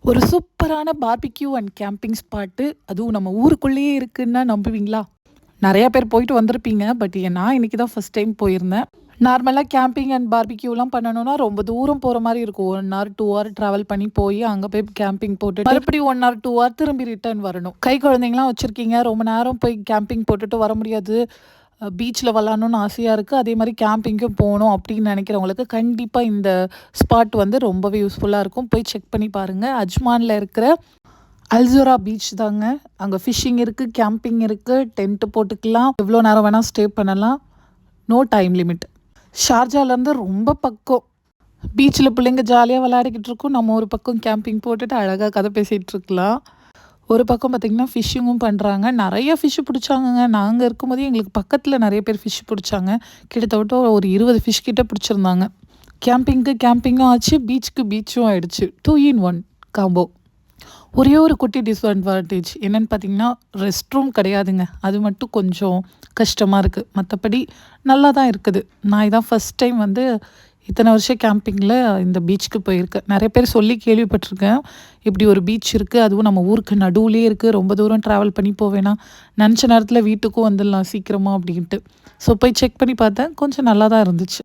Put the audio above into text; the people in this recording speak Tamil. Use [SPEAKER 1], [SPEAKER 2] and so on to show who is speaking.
[SPEAKER 1] ஒரு சூப்பரான பார்பிக்யூ அண்ட் கேம்பிங் ஸ்பாட்டு. அதுவும் நம்ம ஊருக்குள்ளேயே இருக்குன்னா நம்புவீங்களா? நெறைய பேர் போயிட்டு வந்திருப்பீங்க. பட் நான் இன்னைக்கு தான் ஃபர்ஸ்ட் டைம் போயிருந்தேன். நார்மலா கேம்பிங் அண்ட் பார்பிக்யூலாம் பண்ணணும்னா ரொம்ப தூரம் போற மாரி இருக்கும். 1 ஹவர், 2 ஹவர் டிராவல் பண்ணி போய் அங்க போய் கேம்பிங் போட்டுட்டு மறுபடியும் 1 ஹவர், 2 ஹவர் திரும்பி ரிட்டர்ன் வரணும். கை குழந்தைங்கலாம் வச்சிருக்கீங்க. ரொம்ப நேரம் போய் கேம்பிங் போட்டுட்டு வர முடியாது. பீச்சில் விளாட்ணுன்னு ஆசையாக இருக்குது. அதே மாதிரி கேம்பிங்கும் போகணும் அப்படின்னு நினைக்கிறவங்களுக்கு கண்டிப்பாக இந்த ஸ்பாட் வந்து ரொம்பவே யூஸ்ஃபுல்லாக இருக்கும். போய் செக் பண்ணி பாருங்கள். அஜ்மானில் இருக்கிற அல்சோரா பீச் தாங்க. அங்கே ஃபிஷ்ஷிங் இருக்குது, கேம்பிங் இருக்குது, டென்ட்டு போட்டுக்கலாம், எவ்வளோ நேரம் வேணால் ஸ்டே பண்ணலாம். No time limit. ஷார்ஜாலேருந்து ரொம்ப பக்கம். பீச்சில் பிள்ளைங்க ஜாலியாக விளையாடிக்கிட்டு இருக்கோம். நம்ம ஒரு பக்கம் கேம்பிங் போட்டுட்டு அழகாக கதை பேசிகிட்டு இருக்கலாம். ஒரு பக்கம் பார்த்திங்கன்னா ஃபிஷ்ஷிங்கும் பண்ணுறாங்க. நிறைய ஃபிஷ்ஷு பிடிச்சாங்கங்க. நாங்கள் இருக்கும்போதே எங்களுக்கு பக்கத்தில் நிறைய பேர் ஃபிஷ் பிடிச்சாங்க. கிட்டத்தட்ட ஒரு 20 ஃபிஷ் கிட்ட பிடிச்சிருந்தாங்க. கேம்பிங்கும் ஆச்சு, பீச்சுக்கு பீச்சும் ஆகிடுச்சு. 2 in 1 காம்போ. ஒரே ஒரு குட்டி டிஸ்அட்வான்டேஜ் என்னென்னு பார்த்தீங்கன்னா, ரெஸ்ட் ரூம் கிடையாதுங்க. அது மட்டும் கொஞ்சம் கஷ்டமாக இருக்குது. மற்றபடி நல்லா தான் இருக்குது. நான் இதான் ஃபஸ்ட் டைம் வந்து இத்தனை வருஷம் கேம்பிங்கில் இந்த பீச்சுக்கு போயிருக்கேன். நிறைய பேர் சொல்லி கேள்விப்பட்டிருக்கேன். இப்படி ஒரு பீச் இருக்குது, அதுவும் நம்ம ஊருக்கு நடுவுலேயே இருக்குது, ரொம்ப தூரம் ட்ராவல் பண்ணி போவேனா, நினச்ச நேரத்தில் வீட்டுக்கும் வந்துடலாம் சீக்கிரமாக அப்படின்ட்டு. ஸோ போய் செக் பண்ணி பார்த்தேன். கொஞ்சம் நல்லா தான் இருந்துச்சு.